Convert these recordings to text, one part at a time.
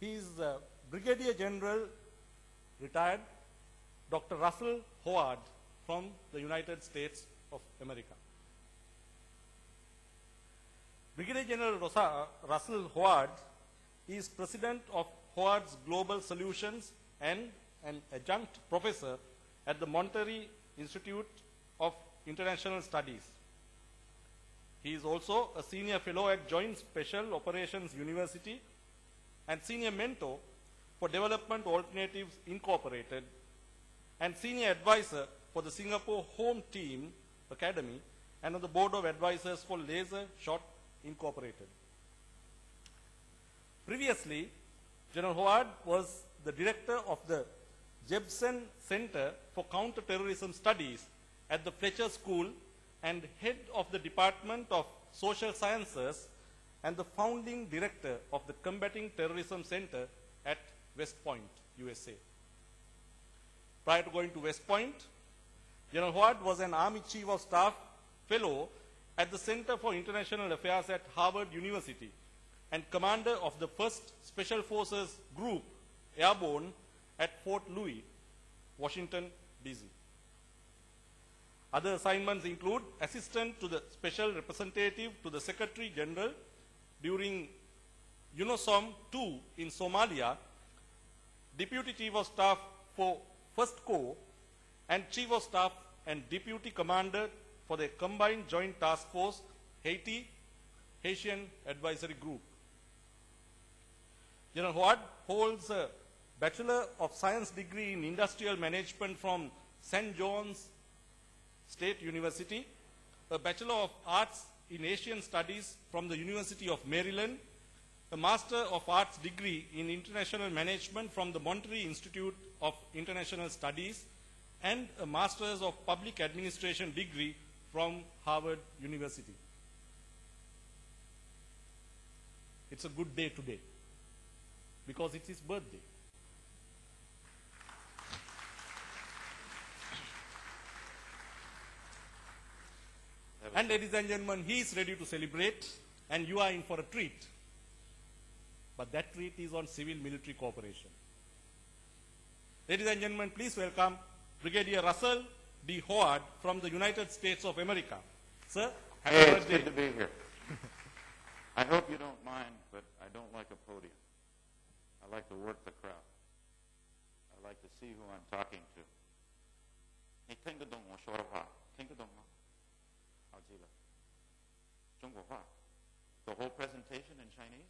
He is Brigadier General, retired, Dr. Russell Howard from the United States of America. Brigadier General Russell Howard is President of Howard's Global Solutions and an adjunct professor at the Monterey Institute of International Studies. He is also a senior fellow at Joint Special Operations University and senior mentor for Development Alternatives Incorporated and senior advisor for the Singapore Home Team Academy and on the board of advisors for Laser Shot Incorporated. Previously, General Howard was the director of the Jebsen Center for Counterterrorism Studies at the Fletcher School and head of the Department of Social Sciences and the founding director of the Combating Terrorism Center at West Point, USA. Prior to going to West Point, General Howard was an Army Chief of Staff Fellow at the Center for International Affairs at Harvard University and commander of the 1st Special Forces Group Airborne at Fort Louis, Washington, D.C. Other assignments include assistant to the Special Representative to the Secretary General during UNOSOM II in Somalia, Deputy Chief of Staff for 1st Corps, and Chief of Staff and Deputy Commander for the Combined Joint Task Force, Haiti, Haitian Advisory Group. General Howard holds a Bachelor of Science degree in Industrial Management from St. John's State University, a Bachelor of Arts in Asian Studies from the University of Maryland, a Master of Arts degree in International Management from the Monterey Institute of International Studies, and a Masters of Public Administration degree from Harvard University. It's a good day today because it's his birthday. And ladies and gentlemen, he is ready to celebrate and you are in for a treat. But that treat is on civil-military cooperation. Ladies and gentlemen, please welcome Brigadier Russell D. Howard from the United States of America. Sir, happy birthday. It's good to be here. I hope you don't mind, but I don't like a podium. I like to work the crowd. I like to see who I'm talking to. 你听得懂我说的话？听得懂吗？好极了。中国话。The whole presentation in Chinese?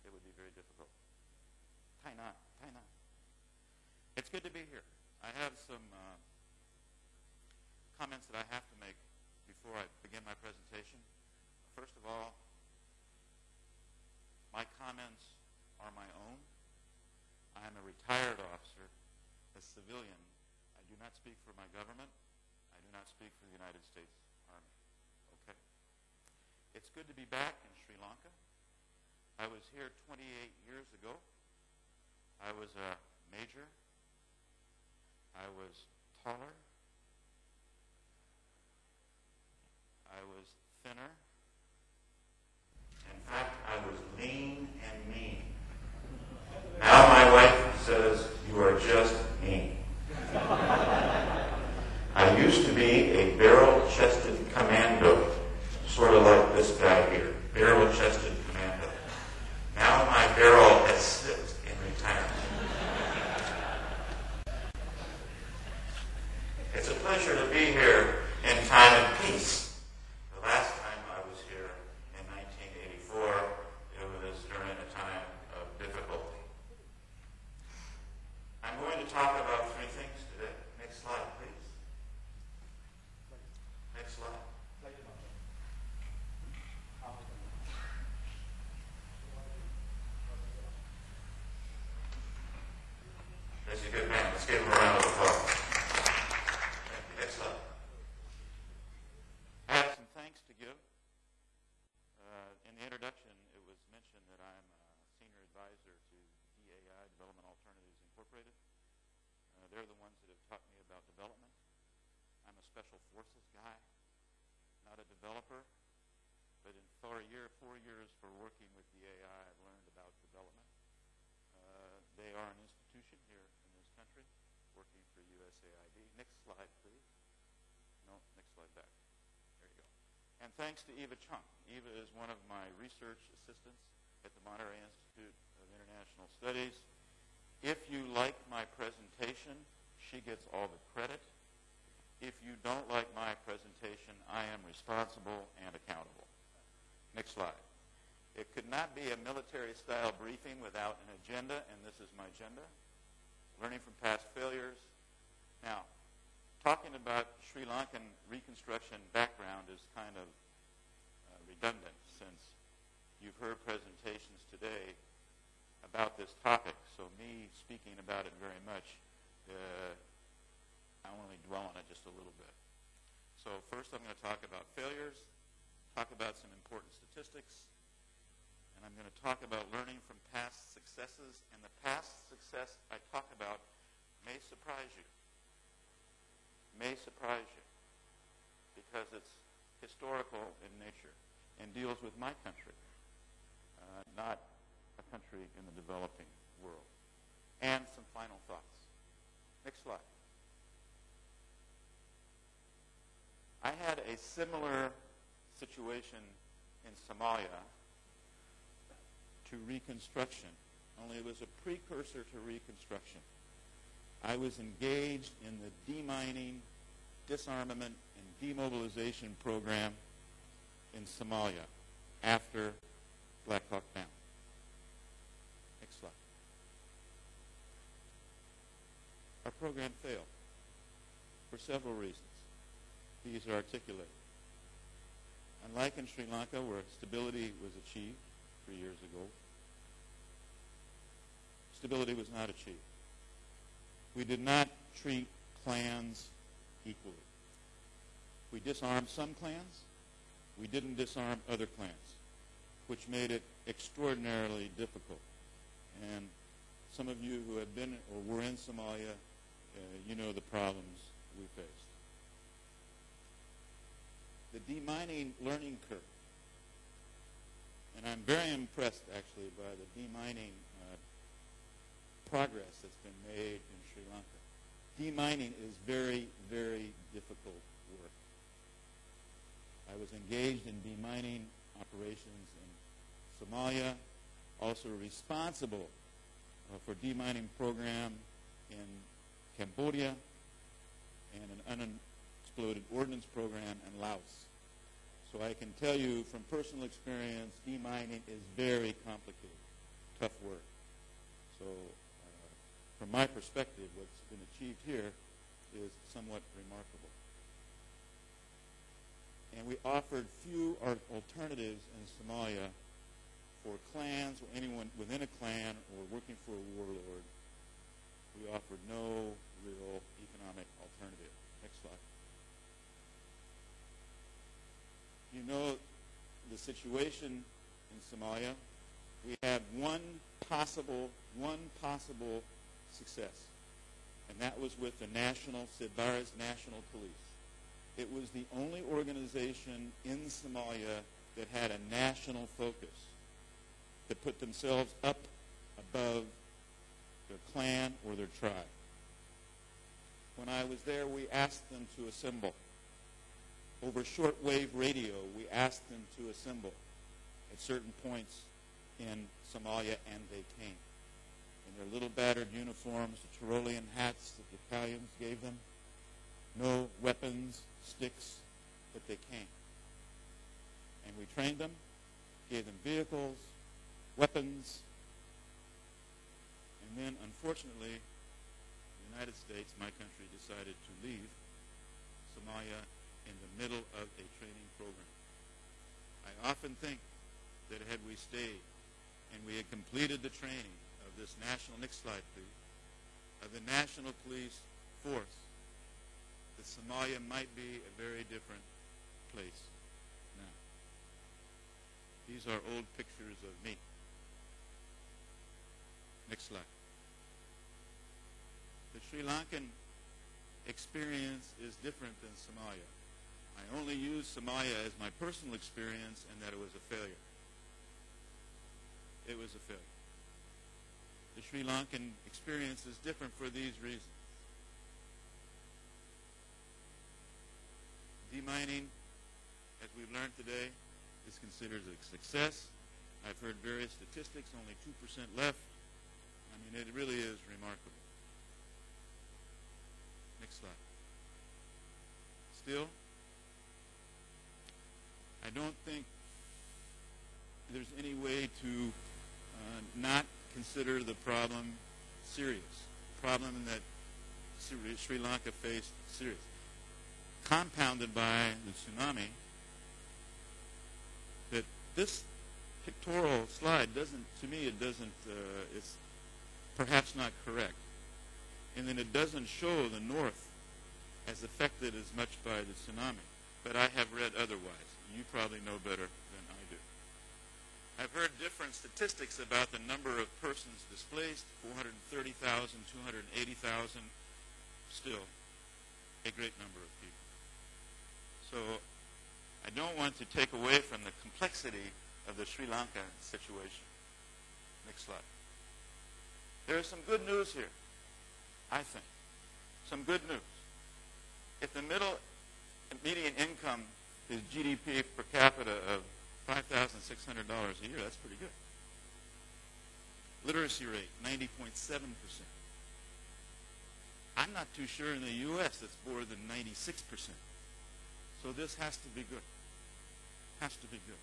It would be very difficult. 太难，太难。It's good to be here. I have some comments that I have to make before I begin my presentation. First of all, my comments are my own. I am a retired officer, a civilian. I do not speak for my government. I do not speak for the United States Army. Okay? It's good to be back in Sri Lanka. I was here 28 years ago. I was a major. I was taller. I was thinner. In fact, I was lean and mean. Now my wife says, you are just mean. I used to be a barrel-chested commando, sort of like this guy here, barrel-chested commando. Now my barrel has slipped in retirement. It's a pleasure to be here in time of peace. The last time I was here in 1984, it was during a time of difficulty. I'm going to talk about three things today. Next slide, please. Next slide. That's a good man. Let's give him a round of applause. Thank you. Next slide. I have some thanks to give. In the introduction, it was mentioned that I'm a senior advisor to DAI, Development Alternatives Incorporated. They're the ones that have taught me about development. I'm a special forces guy, not a developer, but in 4 years for working with DAI, I've learned about development. USA ID. Next slide, please. No, next slide back. There you go. And thanks to Eva Chung. Eva is one of my research assistants at the Monterey Institute of International Studies. If you like my presentation, she gets all the credit. If you don't like my presentation, I am responsible and accountable. Next slide. It could not be a military-style briefing without an agenda, and this is my agenda. Learning from past failures. Now, talking about Sri Lankan reconstruction background is kind of redundant since you've heard presentations today about this topic. So me speaking about it very much, I only dwell on it just a little bit. So first I'm going to talk about failures, talk about some important statistics, and I'm going to talk about learning from past successes. And the past success I talk about may surprise you. May surprise you because it's historical in nature and deals with my country, not a country in the developing world. And some final thoughts. Next slide. I had a similar situation in Somalia to reconstruction, only it was a precursor to reconstruction. I was engaged in the demining, disarmament, and demobilization program in Somalia after Black Hawk Down. Next slide. Our program failed for several reasons. These are articulated. Unlike in Sri Lanka, where stability was achieved 3 years ago, stability was not achieved. We did not treat clans equally. We disarmed some clans. We didn't disarm other clans, which made it extraordinarily difficult. And some of you who have been or were in Somalia, you know the problems we faced. The demining learning curve, and I'm very impressed actually by the demining progress that's been made in Sri Lanka. Demining is very, very difficult work. I was engaged in demining operations in Somalia, also responsible for demining program in Cambodia, and an unexploded ordnance program in Laos. So I can tell you from personal experience, demining is very complicated, tough work. So from my perspective, what's been achieved here is somewhat remarkable. And we offered few alternatives in Somalia for clans or anyone within a clan or working for a warlord. We offered no real economic alternative. Next slide. You know the situation in Somalia. We had one possible success, and that was with the Sibari's National Police. It was the only organization in Somalia that had a national focus, that put themselves up above their clan or their tribe. When I was there, we asked them to assemble. Over shortwave radio, we asked them to assemble at certain points in Somalia, and they came. In their little battered uniforms, the Tyrolean hats that the Italians gave them, no weapons, sticks, but they came. And we trained them, gave them vehicles, weapons, and then, unfortunately, the United States, my country, decided to leave Somalia in the middle of a training program. I often think that had we stayed and we had completed the training of this national, next slide please, of the National Police Force, that Somalia might be a very different place now. These are old pictures of me. Next slide. The Sri Lankan experience is different than Somalia. I only use Somalia as my personal experience, and that it was a failure. It was a failure. The Sri Lankan experience is different for these reasons. Demining, as we've learned today, is considered a success. I've heard various statistics, only 2% left. I mean, it really is remarkable. Next slide. Still, I don't think there's any way to not consider the problem serious. Problem that Sri Lanka faced serious. Compounded by the tsunami, that this pictorial slide doesn't, to me, it doesn't, it's perhaps not correct. And then it doesn't show the North as affected as much by the tsunami. But I have read otherwise. You probably know better than I do. I've heard different statistics about the number of persons displaced, 430,000, 280,000, still a great number of people. So I don't want to take away from the complexity of the Sri Lanka situation. Next slide. There is some good news here, I think. Some good news. If the median income is GDP per capita of $5,600 a year, that's pretty good. Literacy rate, 90.7%. I'm not too sure in the U.S. it's more than 96%. So this has to be good. Has to be good.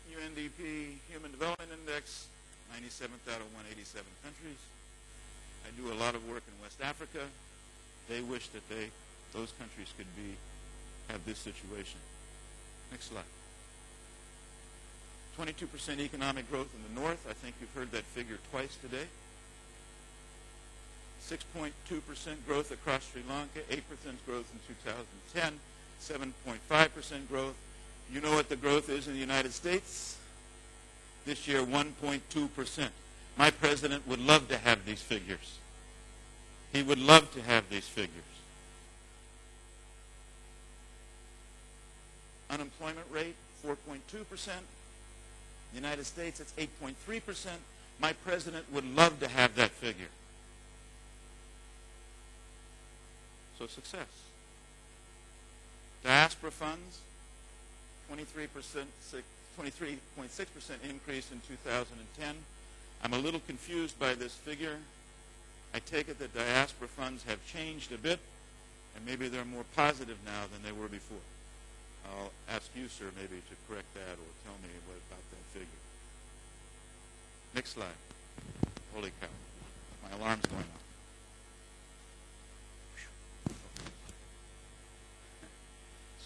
UNDP Human Development Index, 97th out of 187 countries. I do a lot of work in West Africa. They wish that those countries could have this situation. Next slide. 22% economic growth in the north. I think you've heard that figure twice today. 6.2% growth across Sri Lanka, 8% growth in 2010, 7.5% growth. You know what the growth is in the United States? This year, 1.2%. My president would love to have these figures. He would love to have these figures. Unemployment rate, 4.2%. The United States, it's 8.3%. My president would love to have that figure. So success. Diaspora funds, 23.6% increase in 2010. I'm a little confused by this figure. I take it that diaspora funds have changed a bit, and maybe they're more positive now than they were before. I'll ask you, sir, maybe to correct that or tell me what about that figure. Next slide. Holy cow. My alarm's going off.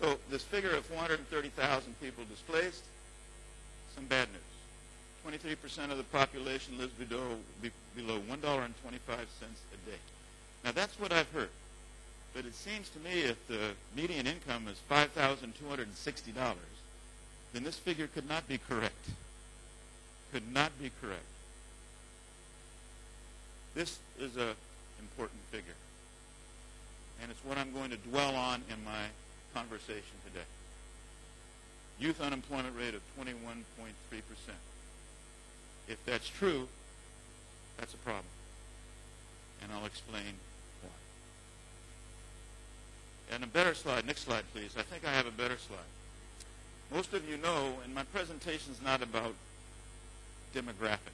So this figure of 430,000 people displaced, some bad news. 23% of the population lives below $1.25 a day. Now that's what I've heard. But it seems to me if the median income is $5,260, then this figure could not be correct. Could not be correct. This is an important figure. And it's what I'm going to dwell on in my conversation today. Youth unemployment rate of 21.3%. If that's true, that's a problem. And I'll explain why. And a better slide. Next slide, please. I think I have a better slide. Most of you know, and my presentation is not about demographics.